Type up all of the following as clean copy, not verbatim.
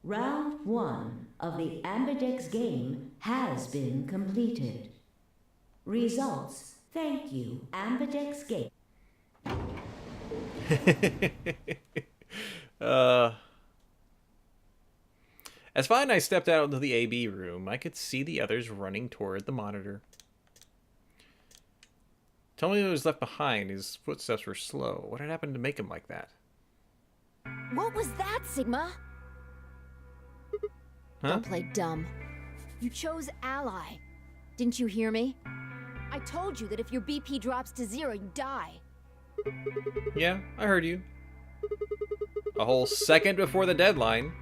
Round 1 of the Ambidex game has been completed. Results. Thank you, Ambidex game. As Vi and I stepped out into the AB room, I could see the others running toward the monitor. Tell me who was left behind. His footsteps were slow. What had happened to make him like that? What was that, Sigma? Huh? Don't play dumb. You chose Ally. Didn't you hear me? I told you that if your BP drops to 0, you die. Yeah, I heard you. A whole second before the deadline.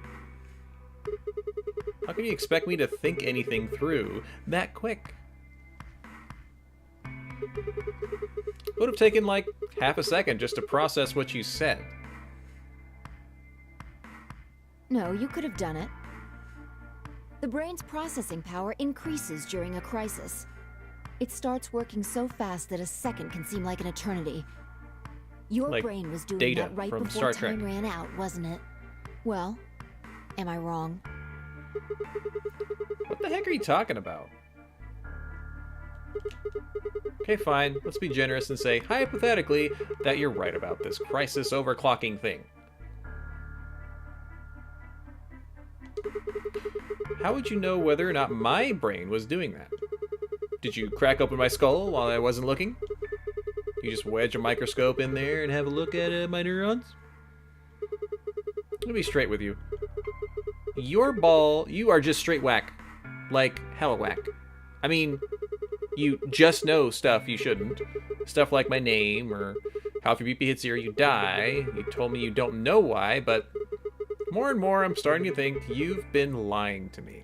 How can you expect me to think anything through that quick? It would have taken like half a second just to process what you said. No, you could have done it. The brain's processing power increases during a crisis. It starts working so fast that a second can seem like an eternity. Your Like brain was doing Data that right from before Star Trek. time ran out, wasn't it? Well, am I wrong? What the heck are you talking about? Okay, fine. Let's be generous and say, hypothetically, that you're right about this crisis overclocking thing. How would you know whether or not my brain was doing that? Did you crack open my skull while I wasn't looking? You just wedge a microscope in there and have a look at my neurons? Let me be straight with you. Your ball, you are just straight whack. Like, hella whack. I mean, you just know stuff you shouldn't. Stuff like my name, or how if your BP hits 0, you die. You told me you don't know why, but more and more I'm starting to think you've been lying to me.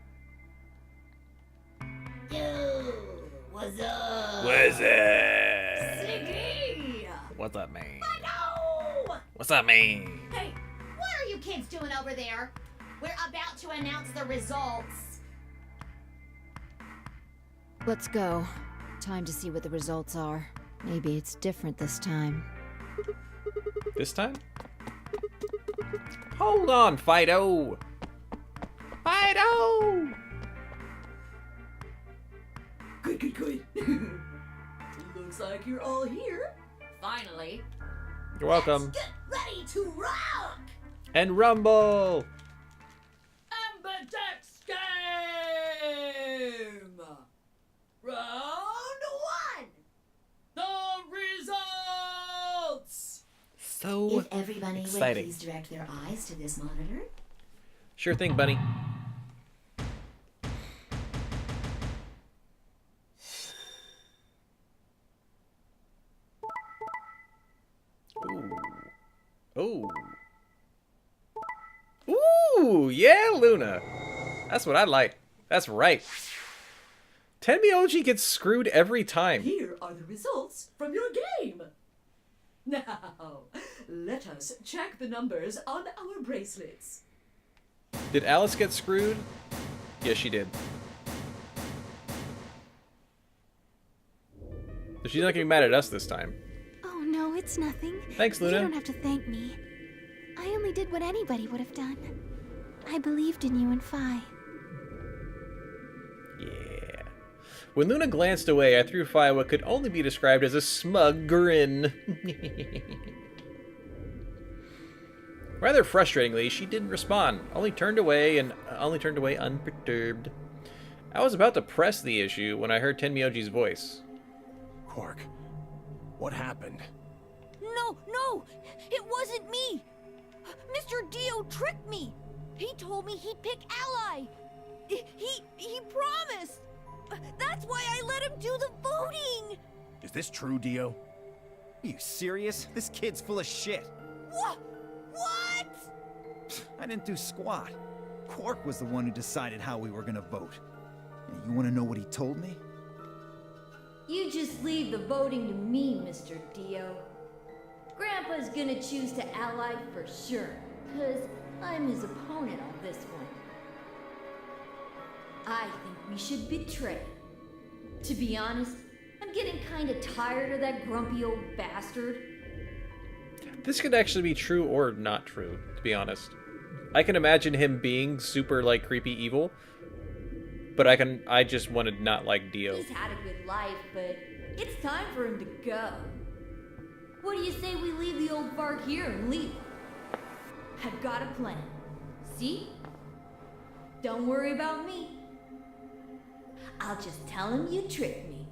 Yo, what's up? What's up? Siggy! What's up, man? No! What's up, man? Hey, what are you kids doing over there? We're about to announce the results. Let's go. Time to see what the results are. Maybe it's different this time. This time? Hold on, Fido! Fido! Good. Looks like you're all here. Finally. You're welcome. Let's get ready to rock! And rumble! Ambidex game! Round 1! The results! So If everybody would exciting. please direct their eyes to this monitor. Sure thing, buddy. Ooh. Ooh. Ooh, yeah, Luna. That's what I like. That's right. Tenmyoji gets screwed every time. Here are the results from your game. Now, let us check the numbers on our bracelets. Did Alice get screwed? Yes, she did. But she's not gonna be mad at us this time. Oh no, it's nothing. Thanks, Luna. You don't have to thank me. I only did what anybody would have done. I believed in you and Phi. Yeah. When Luna glanced away, I threw Phi what could only be described as a smug grin. Rather frustratingly, she didn't respond, only turned away unperturbed. I was about to press the issue when I heard Tenmyoji's voice. Quark, what happened? No! It wasn't me! Mr. Dio tricked me! He told me he'd pick Ally! He promised! That's why I let him do the voting! Is this true, Dio? Are you serious? This kid's full of shit. What? I didn't do squat. Quark was the one who decided how we were gonna vote. And you wanna know what he told me? You just leave the voting to me, Mr. Dio. Grandpa's gonna choose to ally for sure, 'cause I'm his opponent on this one. I think we should betray. To be honest, I'm getting kinda tired of that grumpy old bastard. This could actually be true or not true, to be honest. I can imagine him being super, like, creepy evil. But I just want to not like Dio. He's had a good life, but it's time for him to go. What do you say we leave the old fart here and leave? I've got a plan. See? Don't worry about me. I'll just tell him you tricked me.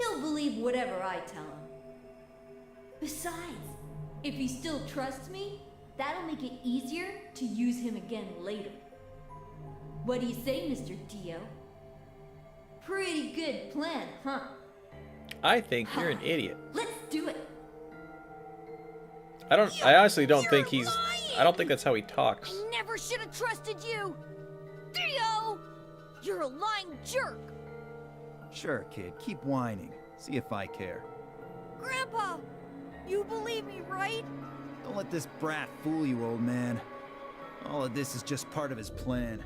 He'll believe whatever I tell him. Besides, if he still trusts me, that'll make it easier to use him again later. What do you say, Mr. Dio? Pretty good plan, huh? I think you're an idiot. Let's do it. I honestly don't think You're he's... lying! I don't think that's how he talks. I never should have trusted you! Dio! You're a lying jerk! Sure, kid, keep whining. See if I care. Grandpa! You believe me, right? Don't let this brat fool you, old man. All of this is just part of his plan.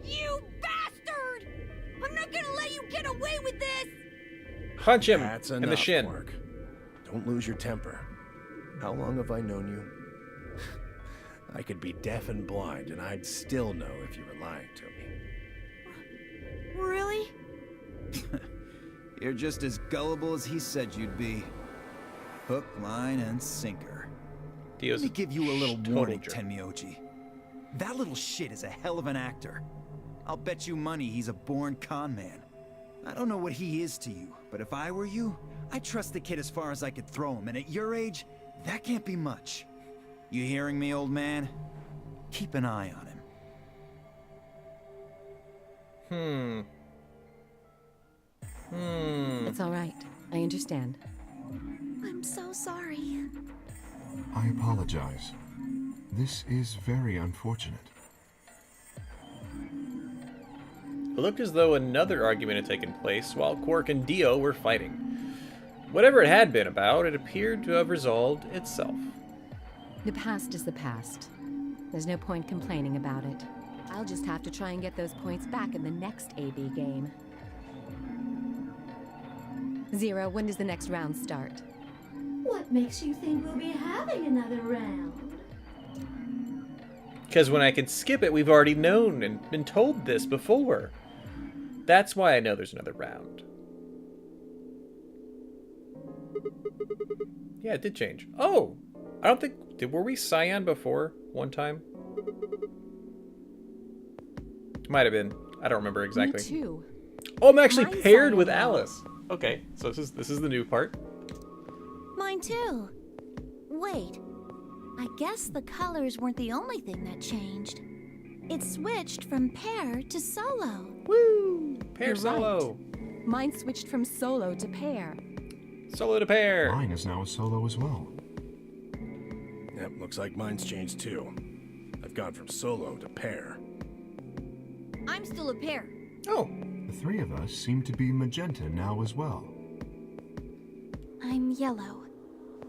You bastard! I'm not gonna let you get away with this! Punch him That's in enough, the shin. Quark. Don't lose your temper. How long have I known you? I could be deaf and blind, and I'd still know if you were lying to me. Really? You're just as gullible as he said you'd be. Hook, line, and sinker. Dio's Let me give you a little total warning, jerk. Tenmyoji. That little shit is a hell of an actor. I'll bet you money he's a born con man. I don't know what he is to you, but if I were you, I'd trust the kid as far as I could throw him, and at your age, that can't be much. You hearing me, old man? Keep an eye on him. It's all right. I understand. I'm so sorry. I apologize. This is very unfortunate. It looked as though another argument had taken place while Quark and Dio were fighting. Whatever it had been about, it appeared to have resolved itself. The past is the past. There's no point complaining about it. I'll just have to try and get those points back in the next AB game. Zero, when does the next round start? What makes you think we'll be having another round? Because when I can skip it, we've already known and been told this before. That's why I know there's another round. Yeah, it did change. Oh! I don't think... Were we Cyan before one time? Might have been. I don't remember exactly. Me too. Oh, I'm actually Mine's paired Cyan with now. Alice. Okay, so this is the new part. Mine too. Wait. I guess the colors weren't the only thing that changed. It switched from pair to solo. Woo! Pair You're solo. right. Mine switched from solo to pair. Solo to pair. Mine is now a solo as well. Yep, looks like mine's changed too. I've gone from solo to pair. I'm still a pair. Oh. The three of us seem to be magenta now as well. I'm yellow.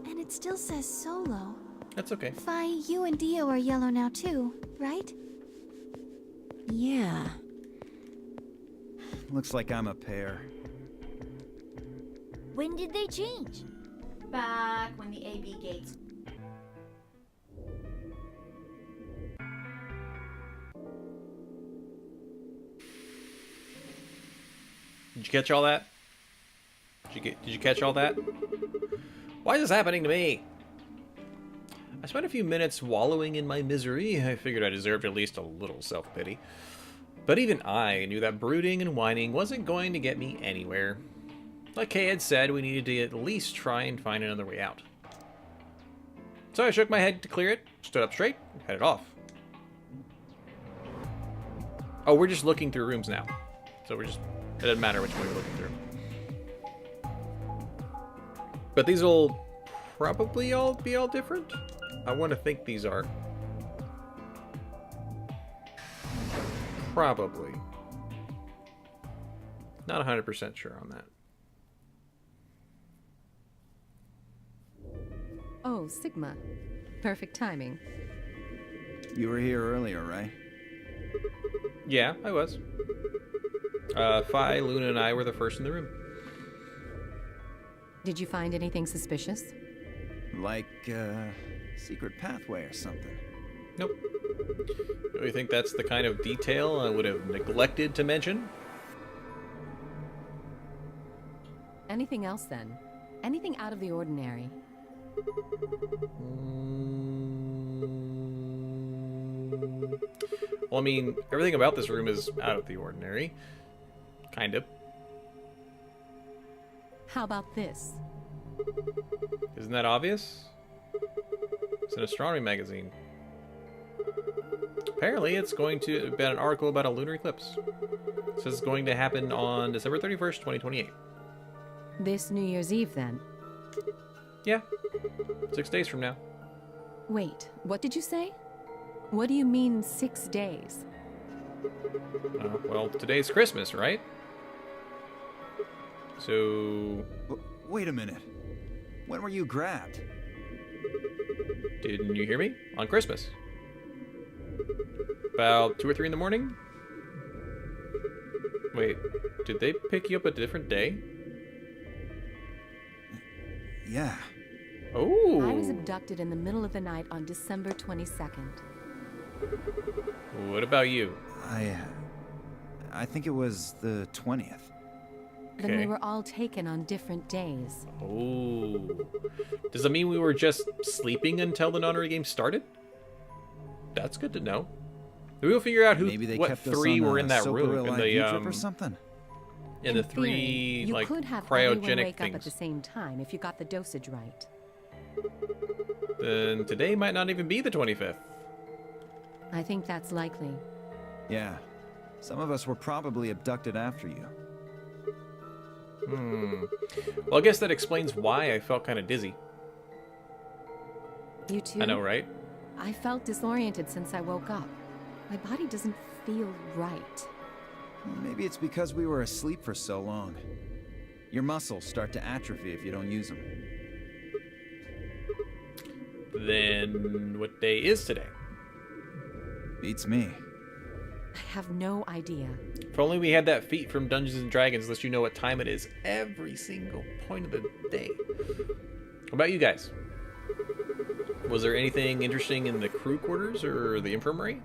And it still says solo. That's okay. Fi, you and Dio are yellow now too, right? Yeah. Looks like I'm a pair. When did they change? Back when the AB gates. Did you catch all that? Did you catch all that? Why is this happening to me? I spent a few minutes wallowing in my misery. I figured I deserved at least a little self-pity. But even I knew that brooding and whining wasn't going to get me anywhere. Like Kay had said, we needed to at least try and find another way out. So I shook my head to clear it, stood up straight, and headed off. Oh, we're just looking through rooms now. So we're just... It doesn't matter which way we're looking through. But these will probably all be all different. I want to think these are. Probably. Not 100% sure on that. Oh, Sigma. Perfect timing. You were here earlier, right? Yeah, I was. Fi, Luna, and I were the first in the room. Did you find anything suspicious? Like, secret pathway or something. Nope. Do you think that's the kind of detail I would have neglected to mention? Anything else then? Anything out of the ordinary? Well, I mean, everything about this room is out of the ordinary. Kind of. How about this? Isn't that obvious? It's an astronomy magazine. Apparently, it's going to be an article about a lunar eclipse. It says it's going to happen on December 31st, 2028. This New Year's Eve, then? Yeah. 6 days from now. Wait, what did you say? What do you mean 6 days? Well, today's Christmas, right? So... Wait a minute. When were you grabbed? Didn't you hear me? On Christmas. About 2 or 3 in the morning? Wait, did they pick you up a different day? Yeah. Oh. I was abducted in the middle of the night on December 22nd. What about you? I think it was the 20th. Then we were all taken on different days. Oh. Does that mean we were just sleeping until the non-re game started? That's good to know. We'll figure out what 3 were in that room in the trip or something. In the 3 you like could have everyone cryogenic wake up at things. the same time if you got the dosage right. Then today might not even be the 25th. I think that's likely. Yeah. Some of us were probably abducted after you. Well, I guess that explains why I felt kind of dizzy. You too? I know, right? I felt disoriented since I woke up. My body doesn't feel right. Maybe it's because we were asleep for so long. Your muscles start to atrophy if you don't use them. Then what day is today? Beats me. I have no idea. If only we had that feat from Dungeons and Dragons, lets you know what time it is every single point of the day. What about you guys? Was there anything interesting in the crew quarters or the infirmary?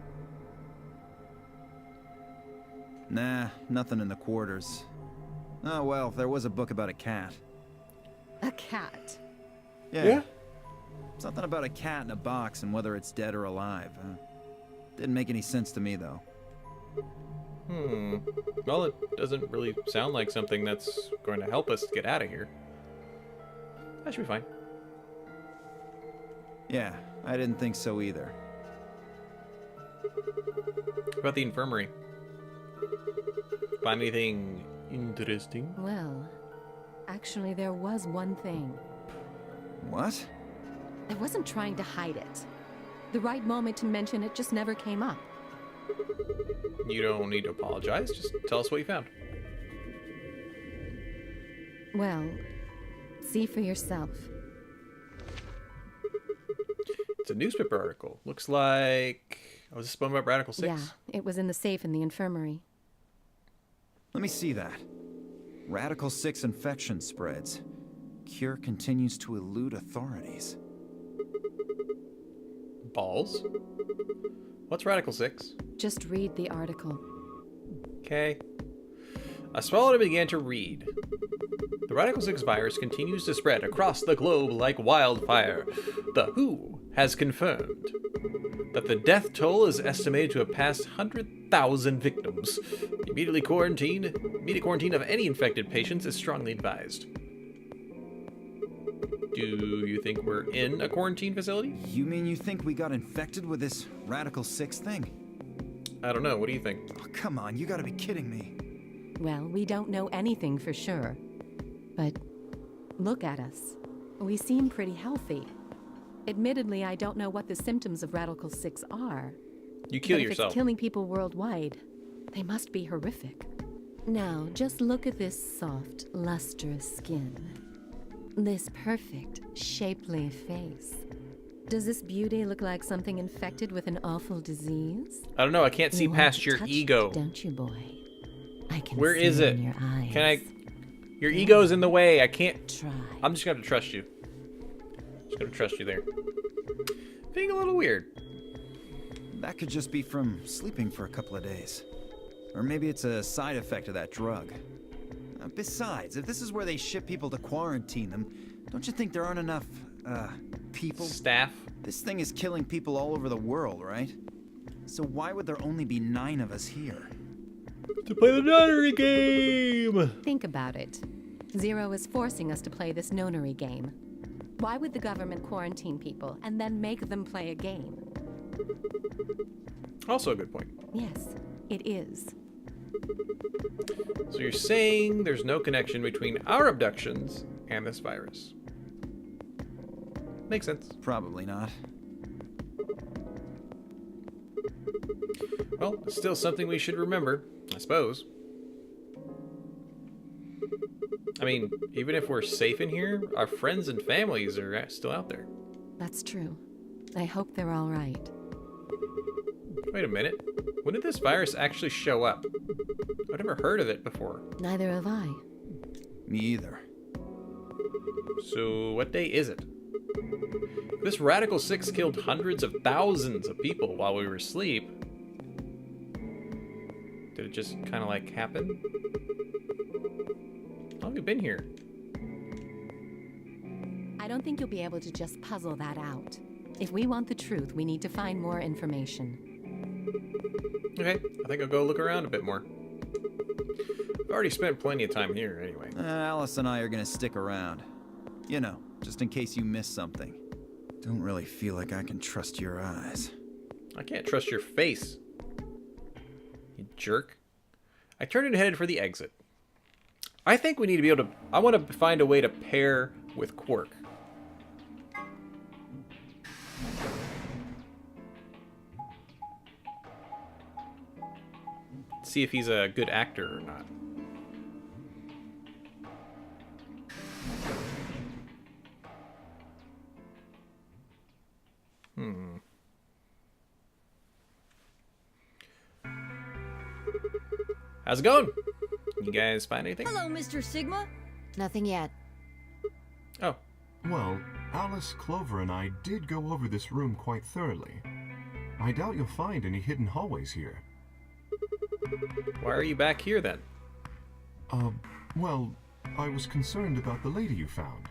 Nah, nothing in the quarters. Oh, well, there was a book about a cat. A cat? Yeah. Something about a cat in a box and whether it's dead or alive. Didn't make any sense to me, though. Well, it doesn't really sound like something that's going to help us get out of here. That should be fine. Yeah, I didn't think so either. What about the infirmary? Find anything interesting? Well, actually there was one thing. What? I wasn't trying to hide it. The right moment to mention it just never came up. You don't need to apologize. Just tell us what you found. Well, see for yourself. It's a newspaper article. Looks like... was this one about Radical 6? Yeah, it was in the safe in the infirmary. Let me see that. Radical 6 infection spreads. Cure continues to elude authorities. Balls? What's Radical 6? Just read the article. Okay. I swallowed and began to read. The Radical 6 virus continues to spread across the globe like wildfire. The WHO has confirmed that the death toll is estimated to have passed 100,000 victims. Immediate quarantine of any infected patients is strongly advised. Do you think we're in a quarantine facility? You mean you think we got infected with this Radical 6 thing? I don't know. What do you think? Oh, come on, you gotta be kidding me. Well, we don't know anything for sure. But look at us. We seem pretty healthy. Admittedly, I don't know what the symptoms of Radical 6 are. You kill but yourself. If it's killing people worldwide, they must be horrific. Now, just look at this soft, lustrous skin. This perfect, shapely face. Does this beauty look like something infected with an awful disease? I don't know. I can't see past your ego. Don't you, boy? I can Where see is it? in your eyes. Can I? Your ego's in the way. I can't. Try. I'm just gonna have to trust you. Just gonna trust you there. Being a little weird. That could just be from sleeping for a couple of days. Or maybe it's a side effect of that drug. Besides, if this is where they ship people to quarantine them, don't you think there aren't enough, people? Staff? This thing is killing people all over the world, right? So why would there only be 9 of us here? To play the nunnery game! Think about it. Zero is forcing us to play this nonary game. Why would the government quarantine people and then make them play a game? Also a good point. Yes, it is. So you're saying there's no connection between our abductions and this virus? Makes sense. Probably not. Well, it's still something we should remember, I suppose. I mean, even if we're safe in here, our friends and families are still out there. That's true. I hope they're all right. Wait a minute. When did this virus actually show up? I've never heard of it before. Neither have I. Me either. So, what day is it? This Radical 6 killed hundreds of thousands of people while we were asleep. Did it just kind of like happen? How long have you been here? I don't think you'll be able to just puzzle that out. If we want the truth, we need to find more information. Okay, I think I'll go look around a bit more. I've already spent plenty of time here anyway. Alice and I are gonna stick around. You know, just in case you miss something. Don't really feel like I can trust your eyes. I can't trust your face. You jerk. I turned and headed for the exit. I think we need to be able to... I want to find a way to pair with Quark. See if he's a good actor or not. How's it going? You guys find anything? Hello, Mr. Sigma. Nothing yet. Oh. Well, Alice, Clover, and I did go over this room quite thoroughly. I doubt you'll find any hidden hallways here. Why are you back here then? Well, I was concerned about the lady you found.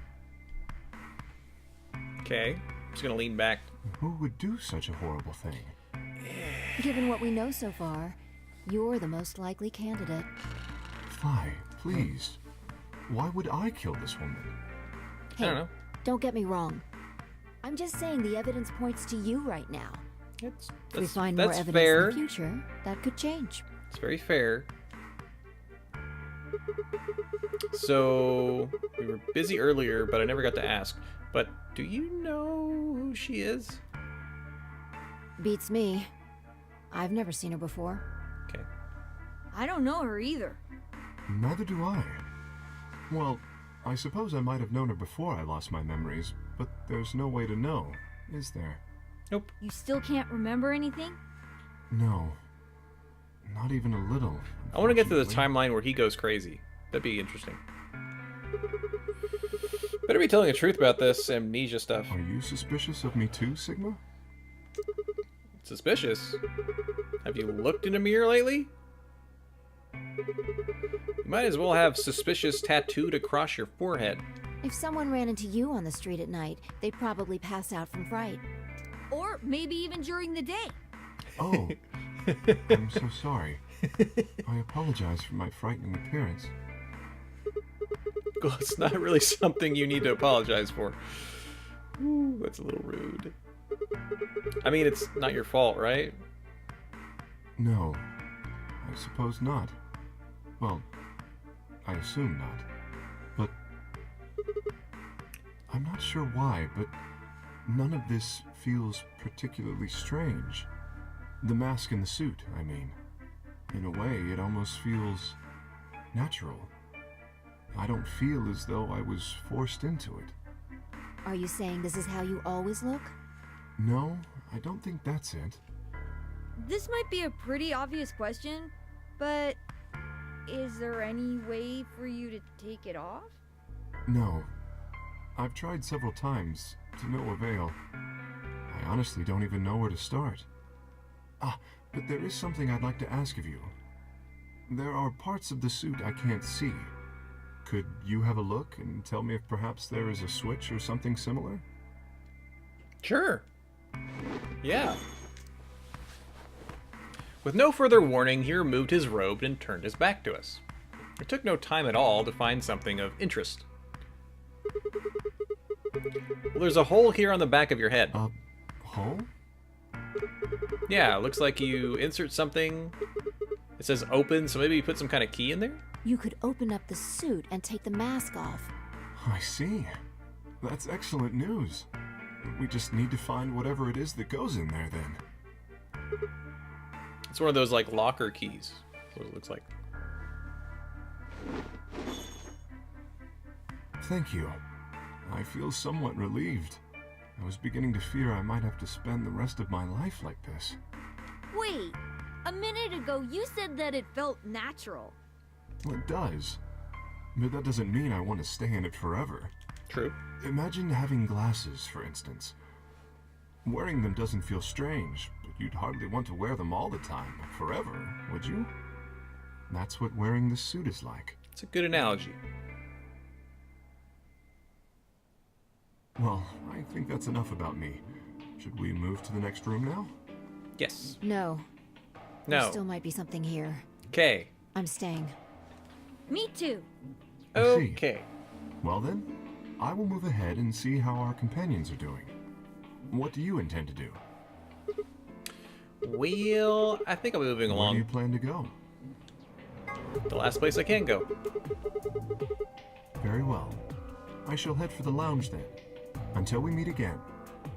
Okay. I'm just gonna lean back. Who would do such a horrible thing? Given what we know so far, you're the most likely candidate. Fly, please. Why would I kill this woman? Hey, I don't know. don't get me wrong. I'm just saying the evidence points to you right now. If we find more evidence fair. in the future, that could change. It's very fair. So, we were busy earlier, but I never got to ask. But do you know who she is? Beats me. I've never seen her before. Okay. I don't know her either. Neither do I. Well, I suppose I might have known her before I lost my memories, but there's no way to know, is there? Nope. You still can't remember anything? No. Not even a little. I want to get to the unfortunately. timeline where he goes crazy. That'd be interesting. Better be telling the truth about this amnesia stuff. Are you suspicious of me too, Sigma? Suspicious? Have you looked in a mirror lately? You might as well have suspicious tattooed across your forehead. If someone ran into you on the street at night, they'd probably pass out from fright. Or maybe even during the day. Oh, I'm so sorry. I apologize for my frightening appearance. Well, it's not really something you need to apologize for. Ooh, that's a little rude. I mean, it's not your fault, right? No, I suppose not. Well, I assume not. But I'm not sure why, but none of this feels particularly strange. The mask and the suit, I mean. In a way, it almost feels natural. I don't feel as though I was forced into it. Are you saying this is how you always look? No, I don't think that's it. This might be a pretty obvious question, but is there any way for you to take it off? No. I've tried several times, to no avail. I honestly don't even know where to start. But there is something I'd like to ask of you. There are parts of the suit I can't see. Could you have a look and tell me if perhaps there is a switch or something similar? Sure. Yeah. With no further warning, he removed his robe and turned his back to us. It took no time at all to find something of interest. Well, there's a hole here on the back of your head. A hole? Yeah, it looks like you insert something. It says open, so maybe you put some kind of key in there? You could open up the suit and take the mask off. I see. That's excellent news. We just need to find whatever it is that goes in there then. It's one of those, like, locker keys. That's what it looks like. Thank you. I feel somewhat relieved. I was beginning to fear I might have to spend the rest of my life like this. Wait, a minute ago you said that it felt natural. Well, it does. But that doesn't mean I want to stay in it forever. True. Imagine having glasses, for instance. Wearing them doesn't feel strange, but you'd hardly want to wear them all the time, forever, would you? That's what wearing this suit is like. It's a good analogy. Well, I think that's enough about me. Should we move to the next room now? Yes. No. No. There still might be something here. Okay. I'm staying. Me too. I see. Okay. Well then, I will move ahead and see how our companions are doing. What do you intend to do? Well, I think I'll be moving Where along. do you plan to go? The last place I can go. Very well. I shall head for the lounge then. Until we meet again.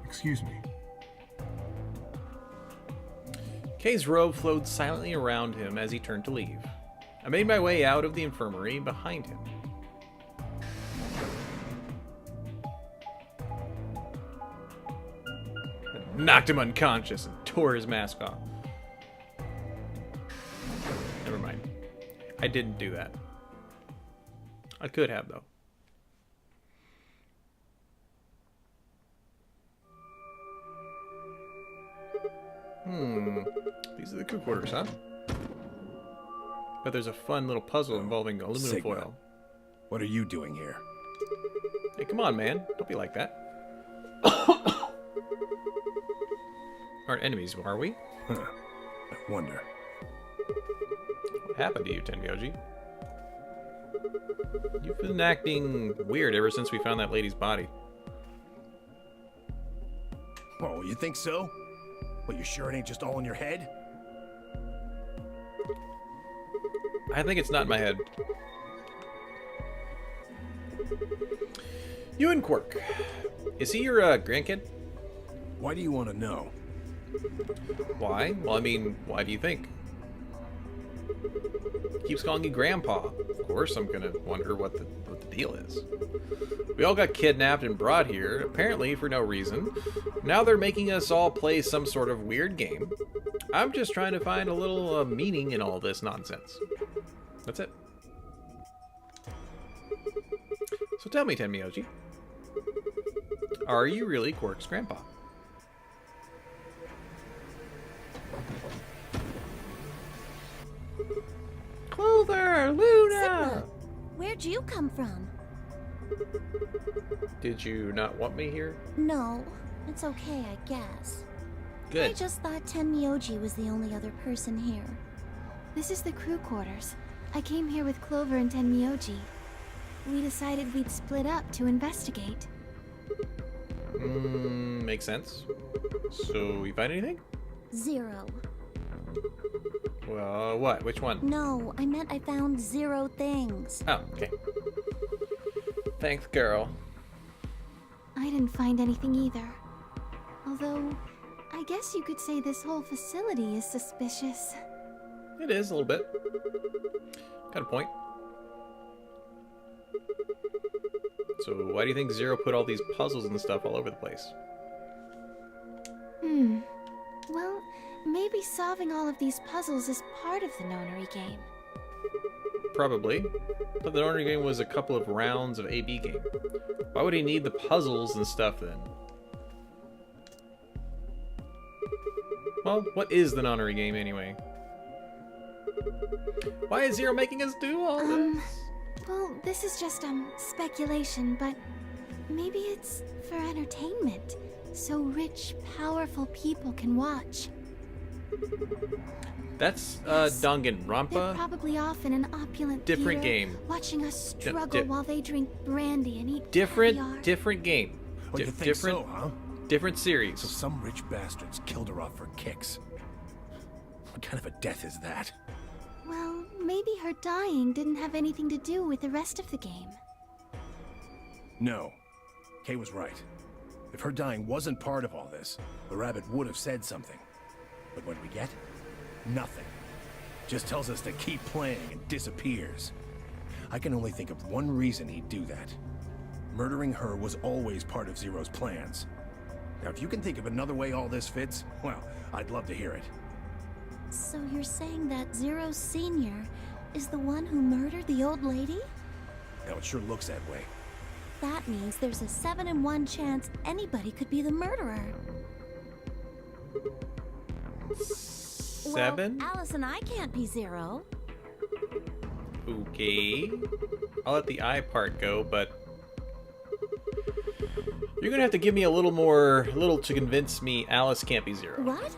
Excuse me. Kay's robe flowed silently around him as he turned to leave. I made my way out of the infirmary behind him. I knocked him unconscious and tore his mask off. Never mind. I didn't do that. I could have, though. These are the crew quarters, huh? But there's a fun little puzzle involving aluminum Sigma. foil. What are you doing here? Hey, come on, man. Don't be like that. Aren't enemies, are we? Huh. I wonder. What happened to you, Tenmyoji? You've been acting weird ever since we found that lady's body. Oh, you think so? Well, you sure it ain't just all in your head? I think it's not in my head. Ewan Quirk. Is he your grandkid? Why do you want to know? Why? Well, I mean, why do you think? Keeps calling you Grandpa. Of course, I'm gonna wonder what the deal is. We all got kidnapped and brought here, apparently for no reason. Now they're making us all play some sort of weird game. I'm just trying to find a little meaning in all this nonsense. That's it. So tell me, Tenmyoji, are you really Quirk's grandpa? Clover! Luna! Sigma, where'd you come from? Did you not want me here? No, it's okay, I guess. I Good. just thought Tenmyoji was the only other person here. This is the crew quarters. I came here with Clover and Tenmyoji. We decided we'd split up to investigate. Makes sense. So, you find anything? 0. Well, what? Which one? No, I meant I found 0 things. Oh, okay. Thanks, girl. I didn't find anything either. Although, I guess you could say this whole facility is suspicious. It is, a little bit. Got a point. So, why do you think Zero put all these puzzles and stuff all over the place? Well, maybe solving all of these puzzles is part of the nonary game. Probably. But the Nonary game was a couple of rounds of AB game. Why would he need the puzzles and stuff then? Well, what is the nunnery game anyway? Why is Zero making us do all this? Well, this is just, speculation, but maybe it's for entertainment, so rich, powerful people can watch. That's, Yes. They're Danganronpa? probably off in an opulent Different theater, game. watching us struggle while they drink brandy and eat Different caviar. game. Oh, you think Different, so, huh? different series. So some rich bastards killed her off for kicks. What kind of a death is that? Well, maybe her dying didn't have anything to do with the rest of the game. No. Kay was right. If her dying wasn't part of all this, the rabbit would have said something. But what do we get? Nothing. Just tells us to keep playing and disappears. I can only think of one reason he'd do that. Murdering her was always part of Zero's plans. Now, if you can think of another way all this fits, well, I'd love to hear it. So you're saying that Zero Sr. is the one who murdered the old lady? Now, it sure looks that way. That means there's a 7 in 1 chance anybody could be the murderer. 7? Well, Alice and I can't be Zero. Okay. I'll let the I part go, but you're gonna have to give me a little to convince me Alice can't be Zero. What?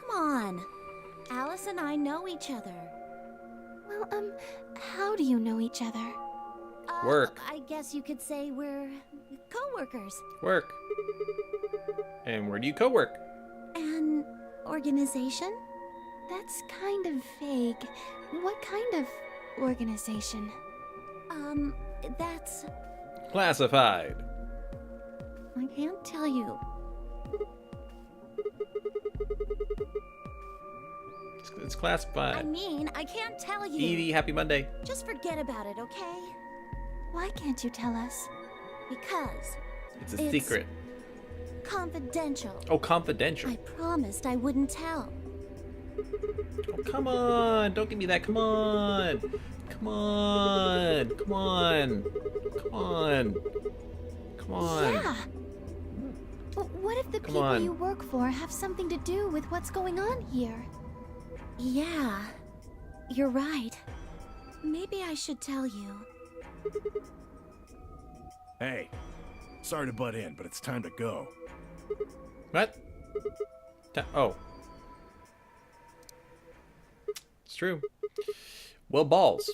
Come on. Alice and I know each other. Well, how do you know each other? Work. I guess you could say we're co-workers. Work. And where do you co-work? An organization? That's kind of vague. What kind of organization? That's... Classified. I can't tell you. It's classified. I mean, I can't tell you. Edie, happy Monday. Just forget about it, okay? Why can't you tell us? Because It's a secret. confidential. Oh, confidential. I promised I wouldn't tell. Oh, come on. Don't give me that. Come on. Come on. Come on. Come on. Come on. Yeah. But what if the Come people on. you work for have something to do with what's going on here? Yeah. You're right. Maybe I should tell you. Hey, sorry to butt in, but it's time to go. What? Oh. It's true. Well, balls.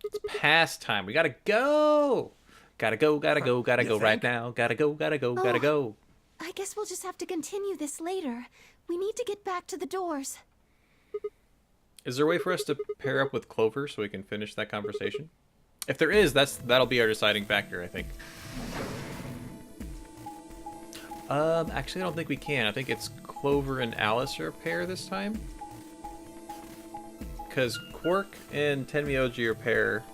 It's past time. We gotta go. Gotta go, gotta go, gotta You go right think? now. Gotta go, gotta go, gotta go. I guess we'll just have to continue this later. We need to get back to the doors. Is there a way for us to pair up with Clover so we can finish that conversation? If there is, that'll be our deciding factor, I think. Actually, I don't think we can. I think it's Clover and Alice are a pair this time. Because Quark and Tenmyoji are a pair.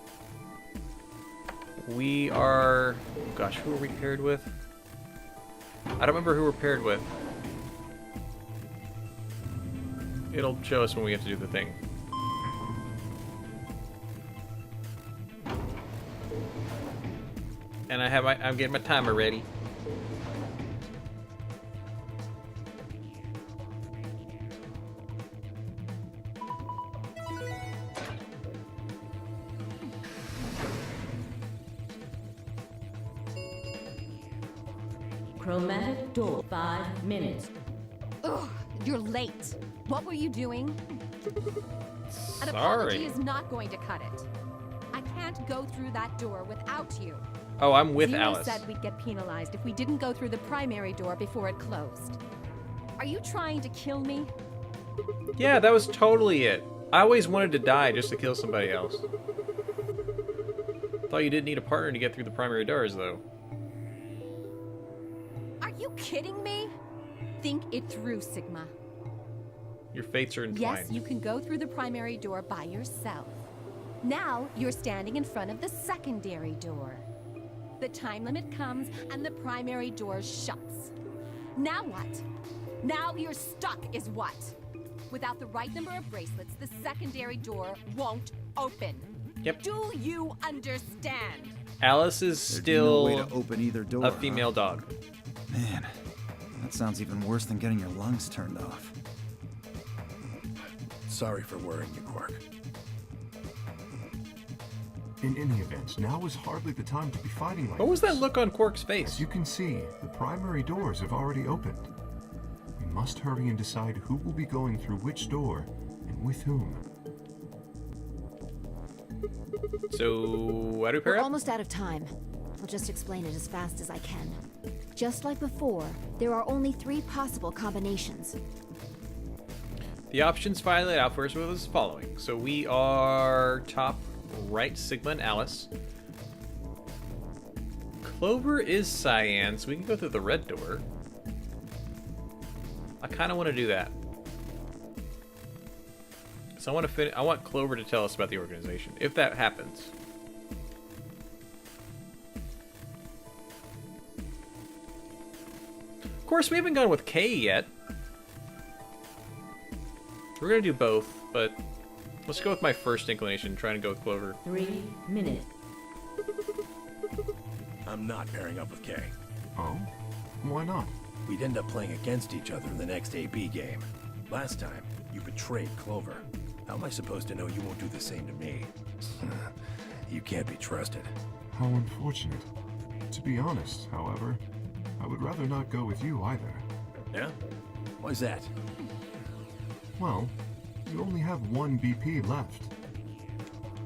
We are... Oh gosh, who are we paired with? I don't remember who we're paired with. It'll show us when we have to do the thing. And I'm getting my timer ready. Chromatic door, 5 minutes. Ugh, you're late. What were you doing? An Sorry. apology is not going to cut it. I can't go through that door without you. Oh, I'm with Zero Alice. said we'd get penalized if we didn't go through the primary door before it closed. Are you trying to kill me? Yeah, that was totally it. I always wanted to die just to kill somebody else. Thought you didn't need a partner to get through the primary doors, though. Are you kidding me? Think it through, Sigma. Your fates are entwined. Yes, you can go through the primary door by yourself. Now you're standing in front of the secondary door. The time limit comes and the primary door shuts. Now what? Now you're stuck is what? Without the right number of bracelets, the secondary door won't open. Yep. Do you understand? Alice is There'd be still no way to open either door, a female dog. Man, that sounds even worse than getting your lungs turned off. Sorry for worrying you, Quark. In any event, now is hardly the time to be fighting like What was that this. look on Quark's face? As you can see, the primary doors have already opened. We must hurry and decide who will be going through which door and with whom. So, how do we pair We're up? almost out of time. I'll just explain it as fast as I can. Just like before, there are only 3 possible combinations. The options Violet laid out for us were as following. So we are top right, Sigma and Alice. Clover is cyan, so we can go through the red door. I kind of want to do that. So I want Clover to tell us about the organization, if that happens. Of course, we haven't gone with K yet. We're gonna do both, but let's go with my first inclination, trying to go with Clover. 3 minutes. I'm not pairing up with Kay. Oh? Why not? We'd end up playing against each other in the next AB game. Last time, you betrayed Clover. How am I supposed to know you won't do the same to me? You can't be trusted. How unfortunate. To be honest, however, I would rather not go with you either. Yeah? Why's that? Well, you only have 1 BP left.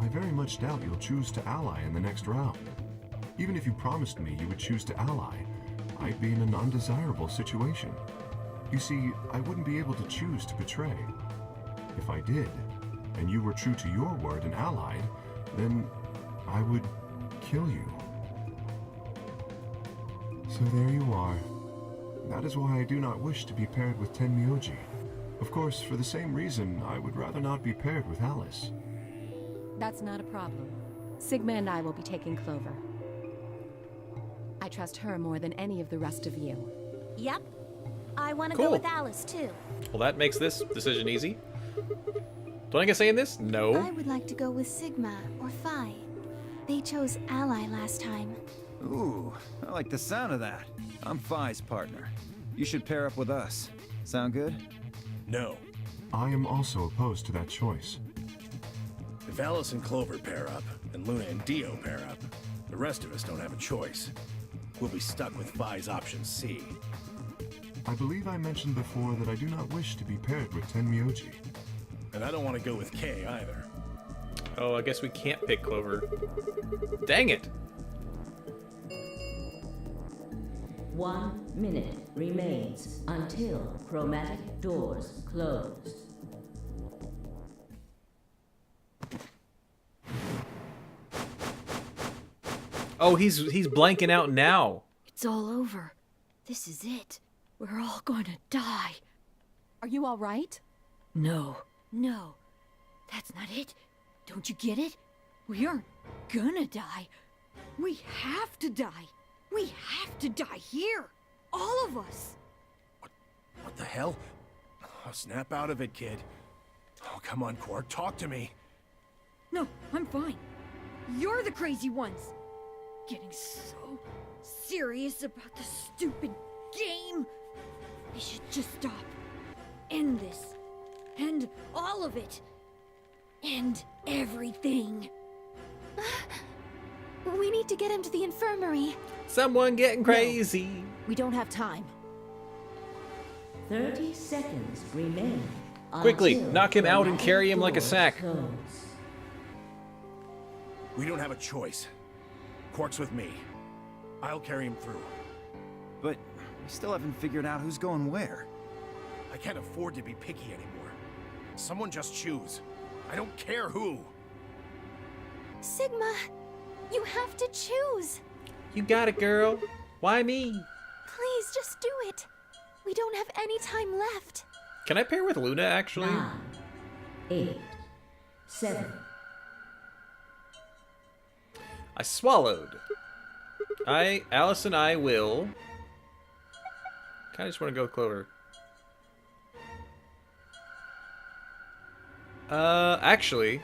I very much doubt you'll choose to ally in the next round. Even if you promised me you would choose to ally, I'd be in an undesirable situation. You see, I wouldn't be able to choose to betray. If I did, and you were true to your word and allied, then I would kill you. So there you are. That is why I do not wish to be paired with Tenmyoji. Of course, for the same reason, I would rather not be paired with Alice. That's not a problem. Sigma and I will be taking Clover. I trust her more than any of the rest of you. Yep. I want to Cool. go with Alice, too. Well, that makes this decision easy. Don't I get saying this? No. I would like to go with Sigma or Phi. They chose Ally last time. Ooh, I like the sound of that. I'm Phi's partner. You should pair up with us. Sound good? No. I am also opposed to that choice. If Alice and Clover pair up, and Luna and Dio pair up, the rest of us don't have a choice. We'll be stuck with Phi's option C. I believe I mentioned before that I do not wish to be paired with Tenmyoji. And I don't want to go with Kay either. Oh, I guess we can't pick Clover. Dang it! 1 minute remains until chromatic doors close. Oh, he's blanking out now. It's all over. This is it. We're all gonna die. Are you all right? No. No. That's not it. Don't you get it? We aren't gonna die. We have to die. We have to die here. All of us. What the hell? Oh, snap out of it, kid. Oh, come on, Quark, talk to me. No, I'm fine. You're the crazy ones. Getting so serious about the stupid game. We should just stop. End this. End all of it. End everything. We need to get him to the infirmary. Someone getting crazy. We don't have time. 30 seconds remain. Quickly, until knock him out and chromatic carry him like a doors sack. close. We don't have a choice. Quark's with me. I'll carry him through. But we still haven't figured out who's going where. I can't afford to be picky anymore. Someone just choose. I don't care who. Sigma, you have to choose. You got it, girl. Why me? Please, just do it. We don't have any time left. Can I pair with Luna, actually? 9, 8, 7. I swallowed. Alice and I will... Kinda just want to go with Clover. Actually,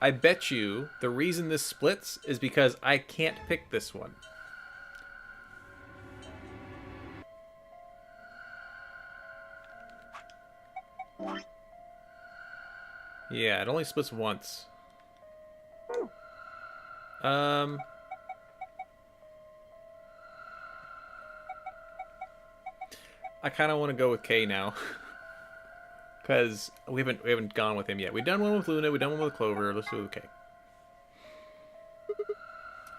I bet you the reason this splits is because I can't pick this one. Yeah, it only splits once. I kind of want to go with K now. Because we haven't gone with him yet. We've done one with Luna, we've done one with Clover. Let's do it with K.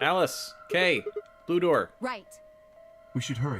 Alice, K, blue door. Right. We should hurry.